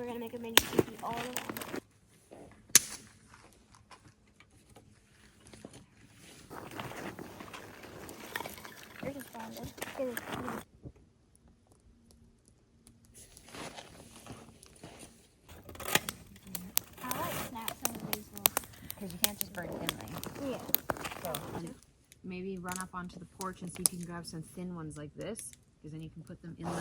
we're gonna make a mini teepee all around it. There's a flounder. I like snap some of these ones. Because you can't just burn thinly. Yeah. So maybe run up onto the porch and see if you can grab some thin ones like this, because then you can put them in the...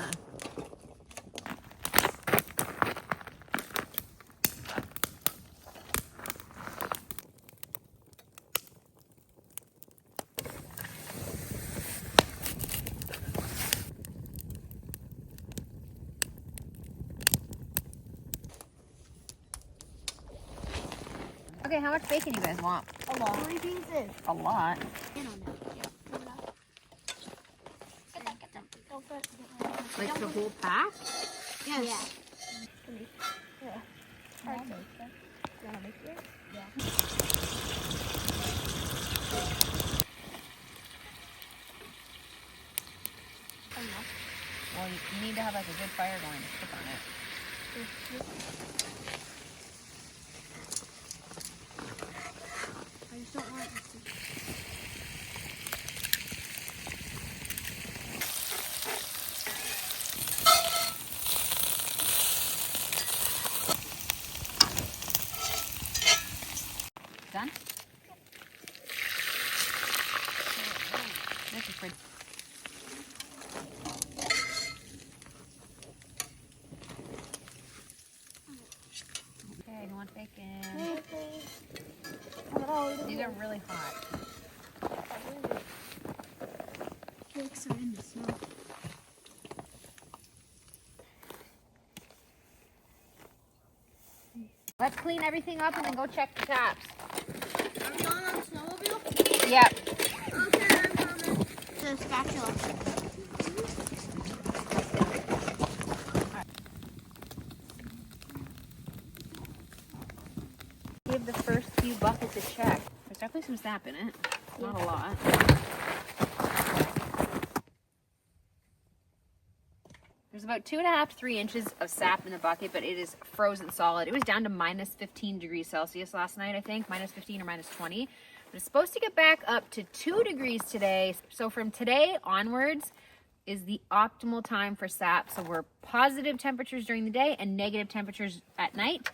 Okay, how much bacon do you guys want? A lot. 3 pieces. A lot. In on that. Yeah. Like the whole pack? Yes. Yeah. Yeah. Hard to make it. You wanna make it? Yeah. Well, you need to have like a good fire going to cook on it. I just don't want it to... Done? This is pretty. Okay, you want bacon? These are really hot. Cakes are in the snow. Let's clean everything up and then go check the taps. Are we on the snowmobile? Yep. Okay, I'm coming. The spatula. Give the first few buckets a check. There's definitely some sap in it. Not a lot. There's about 2.5 to 3 inches of sap in the bucket, but it is frozen solid. It was down to minus 15 degrees Celsius last night, I think. Minus 15 or minus 20. But it's supposed to get back up to 2 degrees today. So from today onwards is the optimal time for sap. So we're positive temperatures during the day and negative temperatures at night.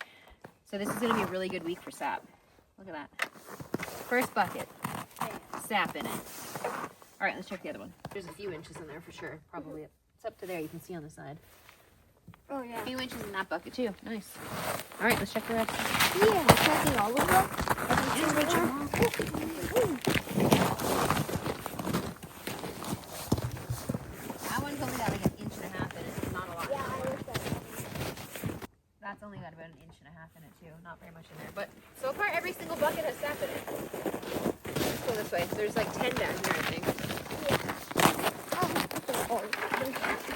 So this is going to be a really good week for sap. Look at that. First bucket. Sap in it. All right, let's check the other one. There's a few inches in there for sure. Probably it's up to there. You can see on the side. Oh, yeah. A few inches in that bucket too. Nice. All right, let's check the rest. Yeah, checking all of them. That one's only got like 1.5 inches in it. It's not a lot. Yeah, I wish that. That's only got about 1.5 inches in it too. Not very much in there. But so far, every single bucket has sap in it. Let's go this way. So there's like 10 down here, I think.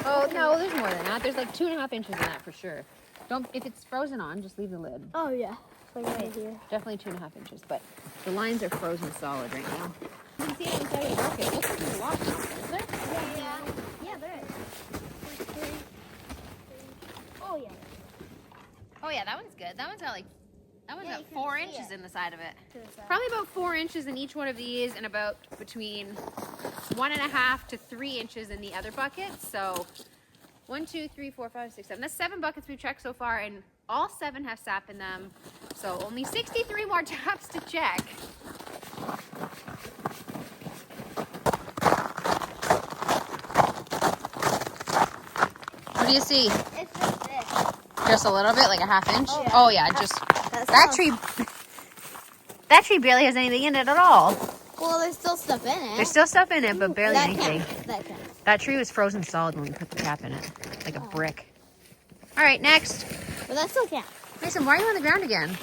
Oh no, there's more than that. There's like 2.5 inches in that for sure. Don't, if it's frozen on, just leave the lid. Oh, yeah. Like right here. Definitely 2.5 inches, but the lines are frozen solid right now. You can see it inside of the bucket. It looks like there's a lot now, is there? Yeah. Yeah, there is. Oh, yeah. Oh yeah, that one's good. That one's got like, that one's Yeah, got you can 4 see inches it. in the side of it. To the side. Probably about 4 inches in each one of these, and about between 1.5 to 3 inches in the other buckets. So 1, 2, 3, 4, 5, 6, 7. That's 7 buckets we've checked so far, and all 7 have sap in them. So only 63 more taps to check. What do you see? It's just this. Just a little bit, like a 1/2 inch? Oh, yeah. Oh yeah, just that tree. That tree barely has anything in it at all. Well, there's still stuff in it. There's still stuff in it, but barely that anything. Counts. That counts. That tree was frozen solid when we put the cap in it, like a brick. All right, next. But that still counts. Mason, why are you on the ground again?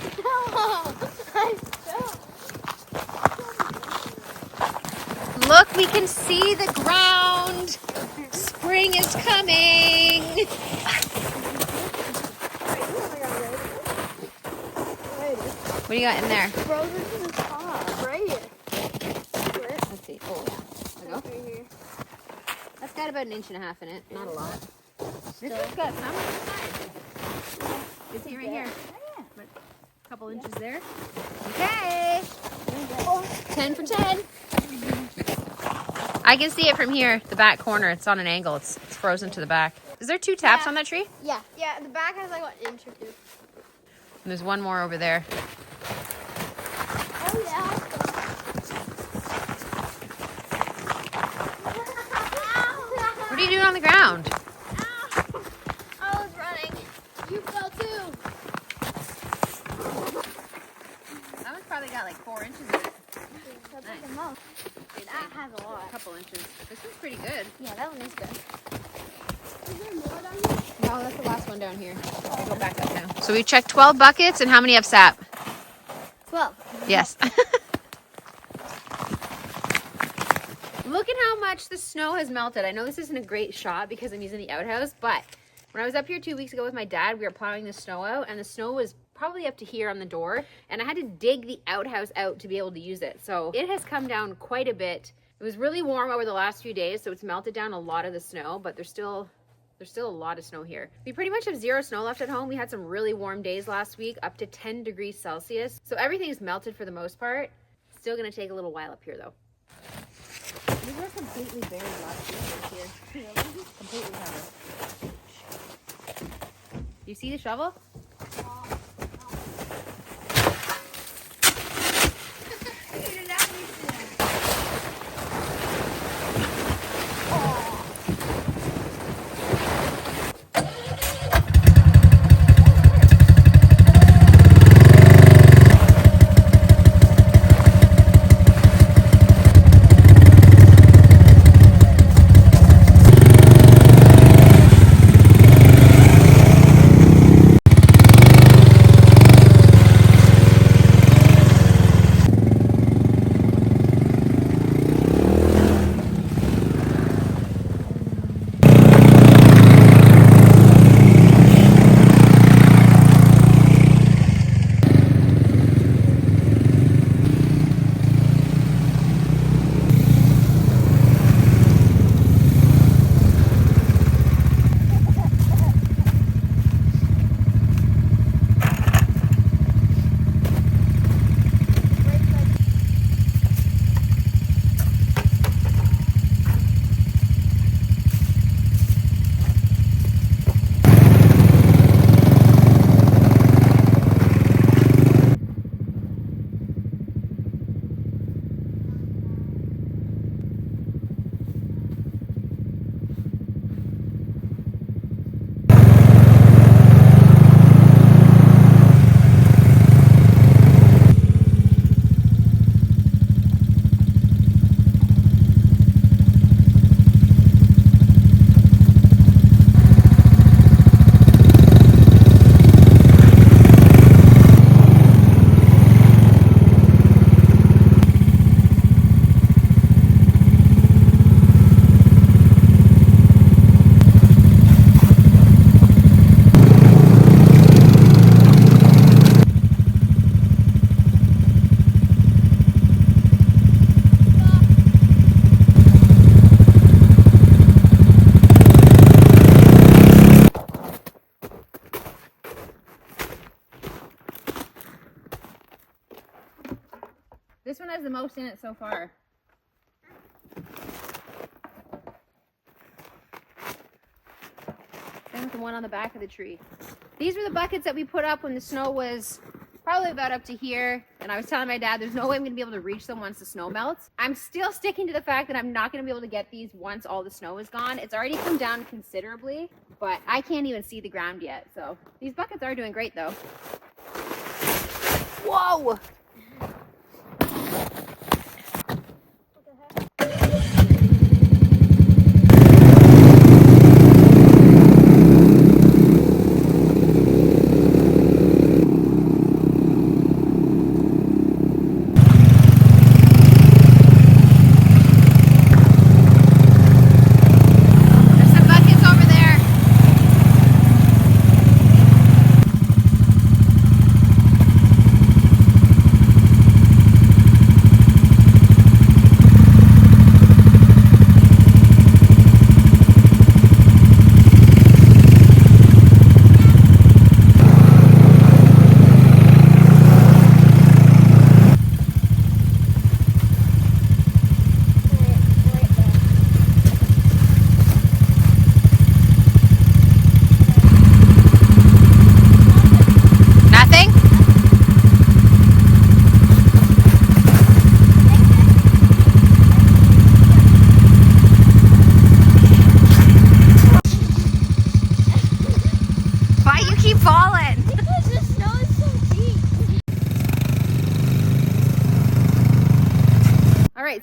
Look, we can see the ground. Spring is coming. What do you got in there? Frozen to the top. Right here. Let's see. Oh, yeah. There we go. Right here. That's got about 1.5 inches in it. Not a lot. This has got some inside. here. A couple inches there. Okay. 10 for 10. I can see it from here, the back corner. It's on an angle. It's frozen to the back. Is there 2 taps on that tree? Yeah. Yeah, the back has like an inch or 2. And there's one more over there. Oh, yeah. What are you doing on the ground? Ow. I was running. You fell too. That one's probably got like 4 inches in it. That's like the most. That has a lot. A couple inches. This one's pretty good. Yeah, that one is good. Is there more down here? No, that's the last one down here. I'll go back up now. So we checked 12 buckets, and how many have sap? 12. Yes. Look at how much the snow has melted. I know this isn't a great shot because I'm using the outhouse, but when I was up here 2 weeks ago with my dad, we were plowing the snow out, and the snow was probably up to here on the door, and I had to dig the outhouse out to be able to use it. So it has come down quite a bit. It was really warm over the last few days, so it's melted down a lot of the snow, but there's still a lot of snow here. We pretty much have 0 snow left at home. We had some really warm days last week, up to 10 degrees Celsius. So everything's melted for the most part. Still gonna take a little while up here though. We were completely buried last week here. Completely covered. You see the shovel? This one has the most in it so far. Same with the one on the back of the tree. These were the buckets that we put up when the snow was probably about up to here. And I was telling my dad, there's no way I'm going to be able to reach them once the snow melts. I'm still sticking to the fact that I'm not going to be able to get these once all the snow is gone. It's already come down considerably, but I can't even see the ground yet. So these buckets are doing great though. Whoa!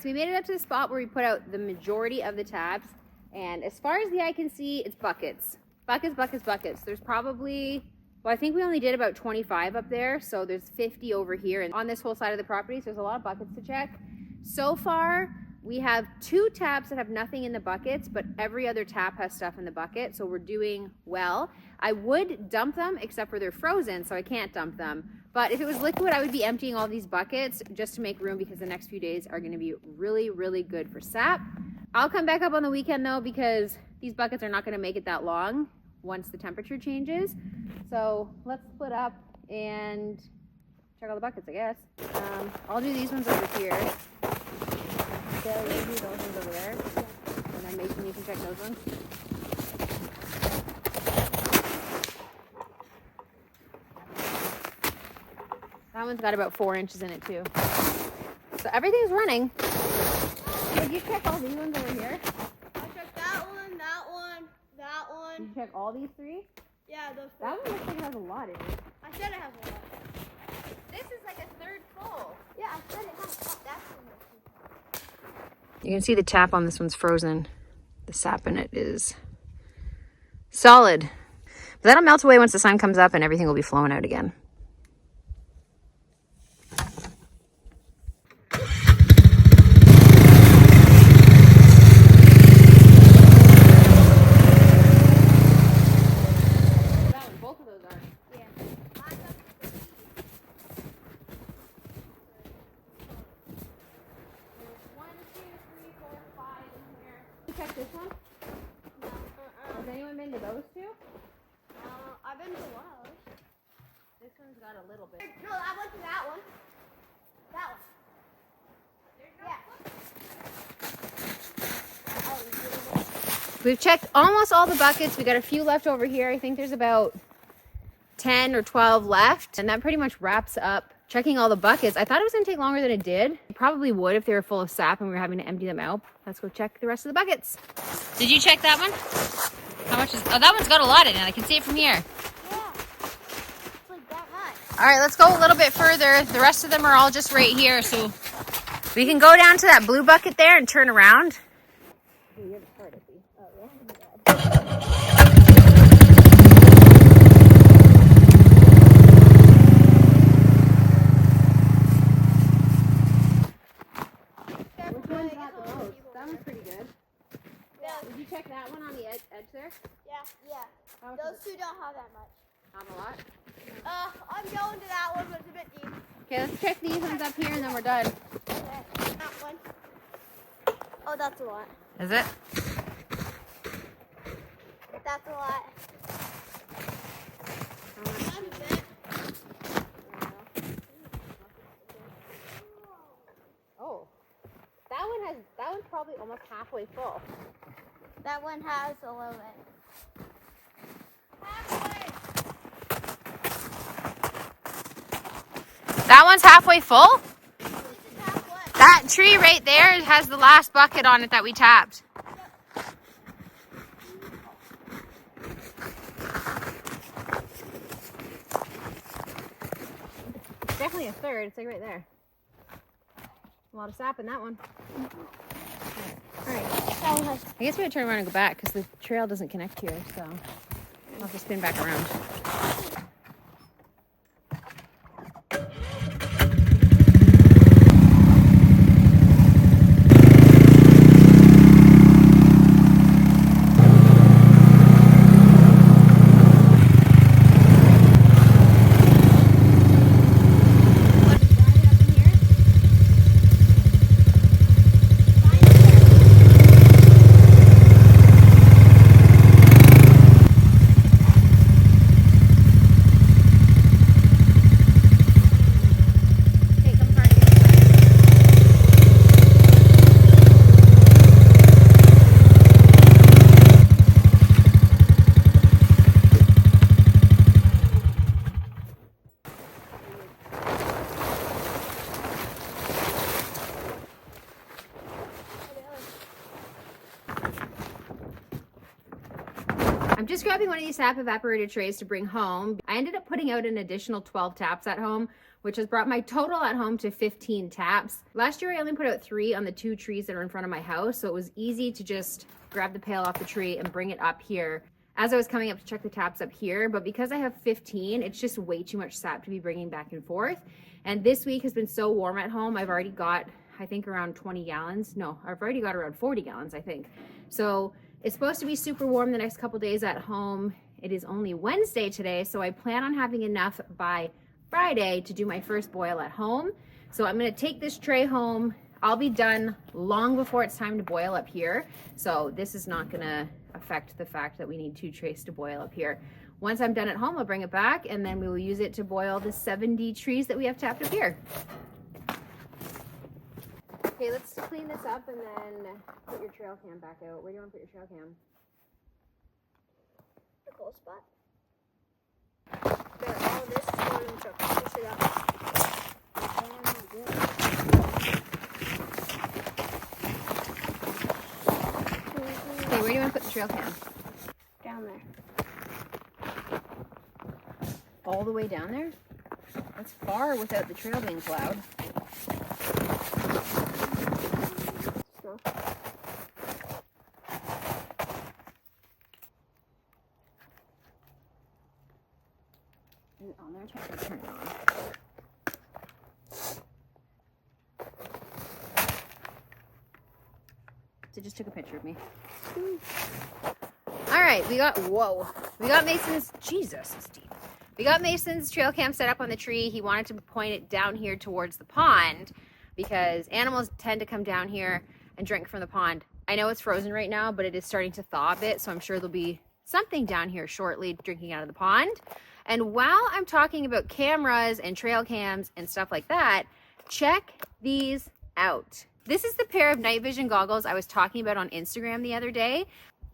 we made it up to the spot where we put out the majority of the taps. And as far as the eye can see, it's buckets. Buckets, buckets, buckets. There's probably, well, I think we only did about 25 up there. So there's 50 over here and on this whole side of the property. So there's a lot of buckets to check. So far, we have 2 taps that have nothing in the buckets, but every other tap has stuff in the bucket. So we're doing well. I would dump them, except for they're frozen, so I can't dump them. But if it was liquid, I would be emptying all these buckets just to make room because the next few days are gonna be really, really good for sap. I'll come back up on the weekend though, because these buckets are not gonna make it that long once the temperature changes. So let's split up and check all the buckets, I guess. I'll do these ones over here. Sarah, you do those ones over there. And then Mason, you can check those ones. That one's got about 4 inches in it too. So everything's running. Did you check all these ones over here? I checked that one, that one, that one. Did you check all these 3? Yeah, those 3. That one looks like it has a lot in it. I said it has a lot. This is like a third full. Yeah, I said it has. Oh, that's the You can see the tap on this one's frozen. The sap in it is solid. But that'll melt away once the sun comes up and everything will be flowing out again. Both of those are. Yeah. Check this one. Has anyone been to those 2? I've been to Wells. This one's got a little bit. No, I went to that one. That one. Yeah. We've checked almost all the buckets. We got a few left over here. I think there's about 10 or 12 left. And that pretty much wraps up checking all the buckets. I thought it was gonna take longer than it did. It probably would if they were full of sap and we were having to empty them out. Let's go check the rest of the buckets. Did you check that one? How much is, oh, that one's got a lot in it. I can see it from here. Yeah. It's like that much. All right, let's go a little bit further. The rest of them are all just right here. So we can go down to that blue bucket there and turn around. That one's pretty good. Yeah. Did you check that one on the edge there? Yeah. Those 2 don't have that much. Not a lot. I'm going to that one, but it's a bit deep. Okay, let's check these ones up here and then we're done. Okay. That one. Oh, that's a lot. Is it? That's a lot. That's a bit. Oh. That one's probably almost halfway full. That one has a little bit. Halfway. That one's halfway full? This is halfway. That tree right there has the last bucket on it that we tapped. It's definitely a third. It's like right there. A lot of sap in that one. All right. I guess we gotta turn around and go back because the trail doesn't connect here, so I'll have to spin back around. I'm just grabbing one of these sap evaporator trays to bring home. I ended up putting out an additional 12 taps at home, which has brought my total at home to 15 taps. Last year I only put out 3 on the 2 trees that are in front of my house, so it was easy to just grab the pail off the tree and bring it up here as I was coming up to check the taps up here. But because I have 15, it's just way too much sap to be bringing back and forth. And this week has been so warm at home, I've already got, I think, around 20 gallons. No, I've already got around 40 gallons, I think. So it's supposed to be super warm the next couple days at home. It is only Wednesday today, so I plan on having enough by Friday to do my first boil at home. So I'm gonna take this tray home. I'll be done long before it's time to boil up here. So this is not gonna affect the fact that we need 2 trays to boil up here. Once I'm done at home, I'll bring it back and then we will use it to boil the 70 trees that we have tapped up here. Okay, let's clean this up and then put your trail cam back out. Where do you want to put your trail cam? A cool spot. Got all this going in the truck. Push it up. Okay, where do you want to put the trail cam? Down there. All the way down there? That's far without the trail being plowed. Snow. Is it on there? Try to turn it on. So just took a picture of me. All right, we got Mason's, Jesus, it's deep. We got Mason's trail cam set up on the tree. He wanted to point it down here towards the pond because animals tend to come down here and drink from the pond. I know it's frozen right now, but it is starting to thaw a bit, so I'm sure there'll be something down here shortly drinking out of the pond. And while I'm talking about cameras and trail cams and stuff like that, check these out. This is the pair of night vision goggles I was talking about on Instagram the other day.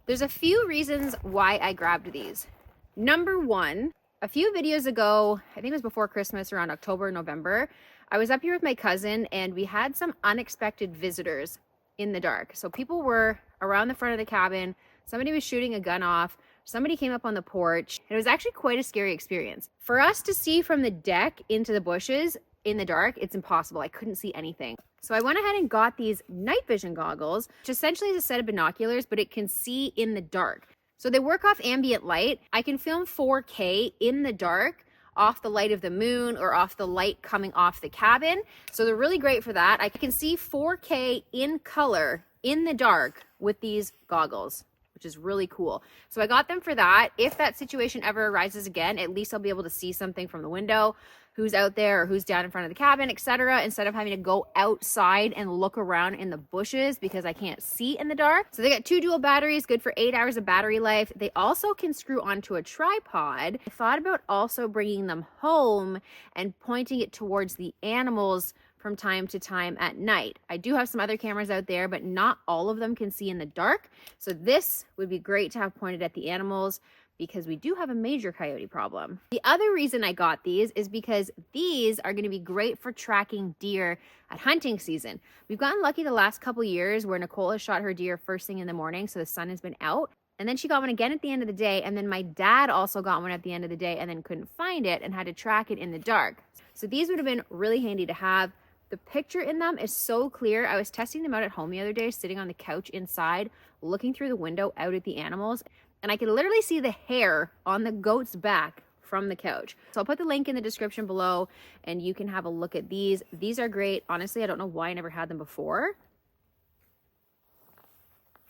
There's a few reasons why I grabbed these. Number one, a few videos ago, I think it was before Christmas, around October, November, I was up here with my cousin and we had some unexpected visitors in the dark. So people were around the front of the cabin, somebody was shooting a gun off, somebody came up on the porch. It was actually quite a scary experience. For us to see from the deck into the bushes in the dark, it's impossible. I couldn't see anything. So I went ahead and got these night vision goggles, which essentially is a set of binoculars, but it can see in the dark. So they work off ambient light. I can film 4K in the dark off the light of the moon or off the light coming off the cabin. So they're really great for that. I can see 4K in color in the dark with these goggles, which is really cool. So I got them for that. If that situation ever arises again, at least I'll be able to see something from the window, who's out there or who's down in front of the cabin, etc., instead of having to go outside and look around in the bushes because I can't see in the dark. So they got 2 dual batteries, good for 8 hours of battery life. They also can screw onto a tripod. I thought about also bringing them home and pointing it towards the animals from time to time at night. I do have some other cameras out there, but not all of them can see in the dark. So this would be great to have pointed at the animals because we do have a major coyote problem. The other reason I got these is because these are going to be great for tracking deer at hunting season. We've gotten lucky the last couple years where Nicole has shot her deer first thing in the morning, so the sun has been out. And then she got one again at the end of the day, and then my dad also got one at the end of the day and then couldn't find it and had to track it in the dark. So these would have been really handy to have. The picture in them is so clear. I was testing them out at home the other day, sitting on the couch inside, looking through the window out at the animals, and I could literally see the hair on the goat's back from the couch. So I'll put the link in the description below and you can have a look at these. These are great. Honestly, I don't know why I never had them before.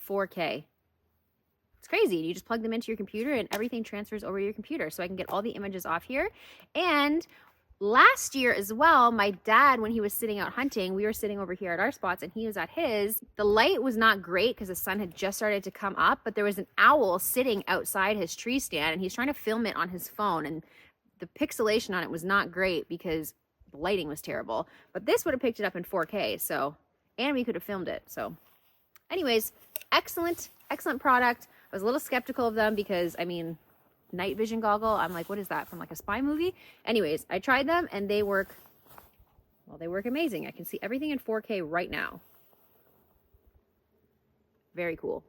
4K. It's crazy. You just plug them into your computer and everything transfers over your computer. So I can get all the images off here. And last year as well, my dad, when he was sitting out hunting, we were sitting over here at our spots and he was at his. The light was not great because the sun had just started to come up, but there was an owl sitting outside his tree stand and he's trying to film it on his phone. And the pixelation on it was not great because the lighting was terrible. But this would have picked it up in 4K. So, and we could have filmed it. So anyways, excellent product. I was a little skeptical of them because, I mean, night vision goggle, I'm like, what is that, from like a spy movie? Anyways, I tried them and they work, well, they work amazing. I can see everything in 4K right now. Very cool.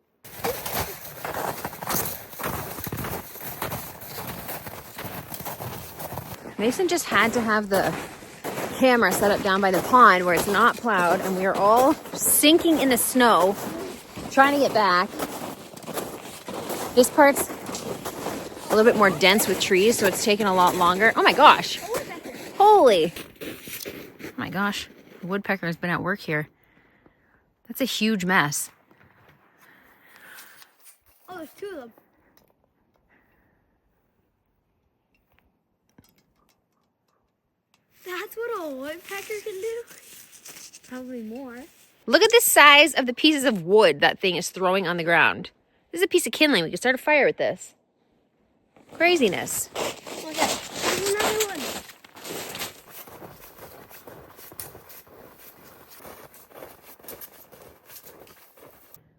Mason just had to have the camera set up down by the pond where it's not plowed, and we are all sinking in the snow trying to get back. This part's a little bit more dense with trees, so it's taken a lot longer. Oh my gosh. Holy. Oh my gosh. The woodpecker has been at work here. That's a huge mess. Oh, there's two of them. That's what a woodpecker can do? Probably more. Look at the size of the pieces of wood that thing is throwing on the ground. This is a piece of kindling. We could start a fire with this. Craziness. Look at there's another one.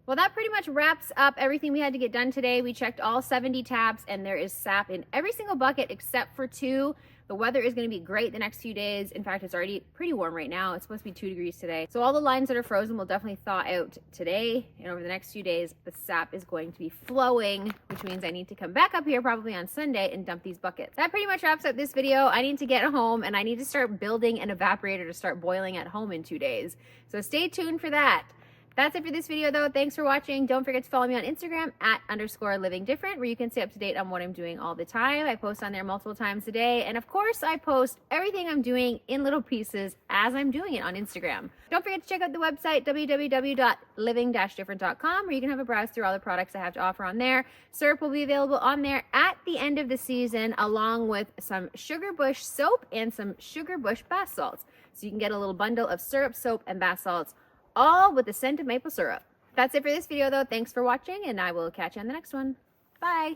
Well, that pretty much wraps up everything we had to get done today. We checked all 70 taps, and there is sap in every single bucket except for 2. The weather is going to be great the next few days. In fact, it's already pretty warm right now. It's supposed to be 2 degrees today. So all the lines that are frozen will definitely thaw out today. And over the next few days, the sap is going to be flowing, which means I need to come back up here probably on Sunday and dump these buckets. That pretty much wraps up this video. I need to get home, and I need to start building an evaporator to start boiling at home in 2 days. So stay tuned for that. That's it for this video though. Thanks for watching. Don't forget to follow me on Instagram @_livingdifferent, where you can stay up to date on what I'm doing all the time. I post on there multiple times a day. And of course, I post everything I'm doing in little pieces as I'm doing it on Instagram. Don't forget to check out the website, www.living-different.com, where you can have a browse through all the products I have to offer on there. Syrup will be available on there at the end of the season, along with some Sugar Bush soap and some Sugar Bush bath salts. So you can get a little bundle of syrup, soap, and bath salts, all with the scent of maple syrup. That's it for this video though. Thanks for watching, and I will catch you on the next one. Bye.